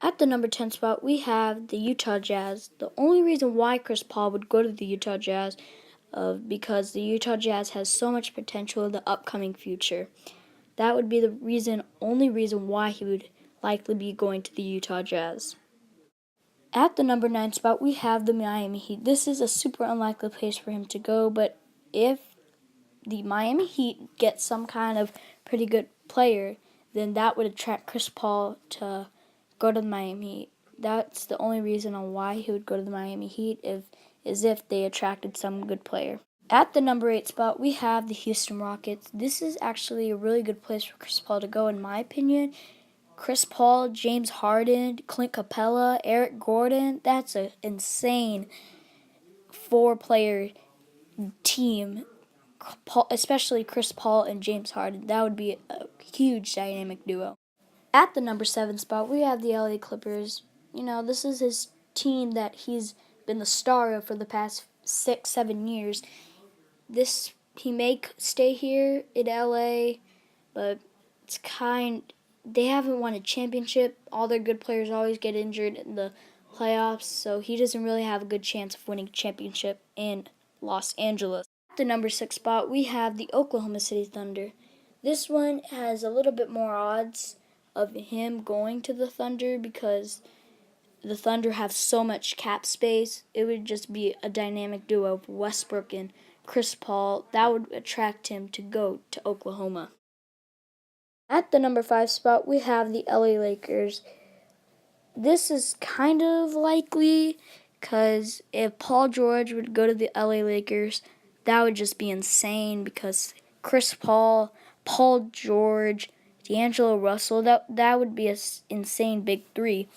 At the number 10 spot, we have the Utah Jazz. The only reason why Chris Paul would go to the Utah Jazz because the Utah Jazz has so much potential in the upcoming future. That would be the only reason why he would likely be going to the Utah Jazz. At the number 9 spot, we have the Miami Heat. This is a super unlikely place for him to go, but if the Miami Heat get some kind of pretty good player, then that would attract Chris Paul to go to the Miami Heat. That's the only reason on why he would go to the Miami Heat is if they attracted some good player. At the number 8 spot, we have the Houston Rockets. This is actually a really good place for Chris Paul to go, in my opinion. Chris Paul, James Harden, Clint Capella, Eric Gordon, that's an insane four-player team. Especially Chris Paul and James Harden. That would be a huge dynamic duo. At the number 7 spot, we have the LA Clippers. This is his team that he's been the star of for the past 6-7 years. He may stay here in LA, but they haven't won a championship. All their good players always get injured in the playoffs, so he doesn't really have a good chance of winning a championship in Los Angeles. At the number 6 spot, we have the Oklahoma City Thunder. This one has a little bit more odds of him going to the Thunder because the Thunder have so much cap space. It would just be a dynamic duo of Westbrook and Chris Paul. That would attract him to go to Oklahoma. At the number 5 spot, we have the LA Lakers. This is kind of likely because if Paul George would go to the LA Lakers, that would just be insane because Chris Paul, Paul George, D'Angelo Russell, that would be an insane big three.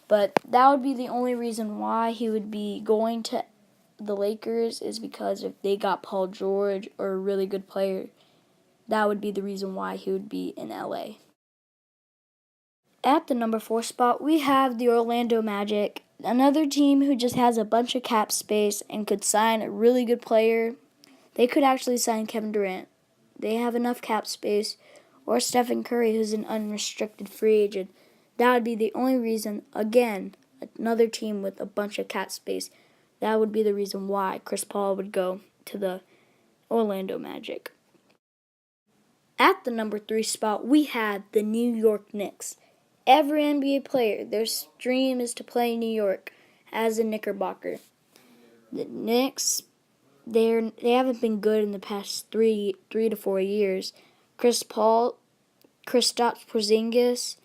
But that would be the only reason why he would be going to the Lakers is because if they got Paul George or a really good player, that would be the reason why he would be in LA. At the number 4 spot, we have the Orlando Magic, another team who just has a bunch of cap space and could sign a really good player. They could actually sign Kevin Durant. They have enough cap space, or Stephen Curry, who's an unrestricted free agent. That would be the only reason, again, another team with a bunch of cap space. That would be the reason why Chris Paul would go to the Orlando Magic. At the number 3 spot, we have the New York Knicks. Every NBA player, their dream is to play in New York as a Knickerbocker. The Knicks, they haven't been good in the past 3 to 4 years. Chris Paul, Kristaps Porzingis,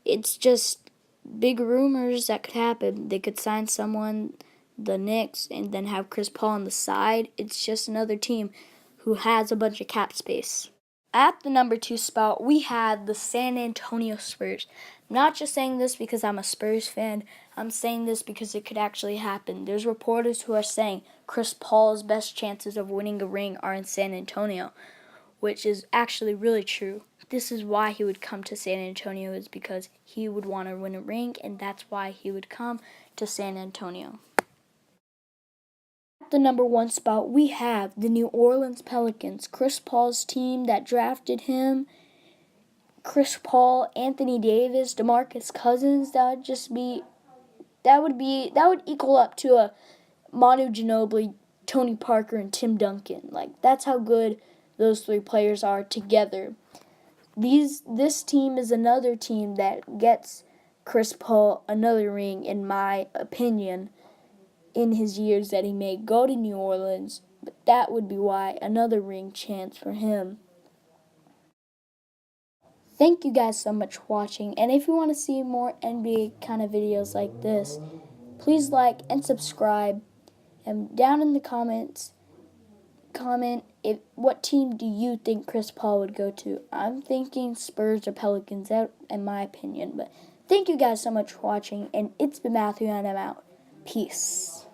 it's just big rumors that could happen. They could sign someone, the Knicks, and then have Chris Paul on the side. It's just another team who has a bunch of cap space. At the number 2 spot, we have the San Antonio Spurs. I'm not just saying this because I'm a Spurs fan. I'm saying this because it could actually happen. There's reporters who are saying Chris Paul's best chances of winning a ring are in San Antonio, which is actually really true. This is why he would come to San Antonio, is because he would want to win a ring, and that's why he would come to San Antonio. At the number 1 spot, we have the New Orleans Pelicans. Chris Paul's team that drafted him. Chris Paul, Anthony Davis, DeMarcus Cousins. That would equal up to a Manu Ginobili, Tony Parker, and Tim Duncan. That's how good those 3 players are together. This team is another team that gets Chris Paul another ring, in my opinion, in his years that he may go to New Orleans, but that would be why another ring chance for him. Thank you guys so much for watching, and if you want to see more NBA kind of videos like this, please like and subscribe, and down in the comments, comment what team do you think Chris Paul would go to. I'm thinking Spurs or Pelicans, that in my opinion, but thank you guys so much for watching, and it's been Matthew, and I'm out. Peace.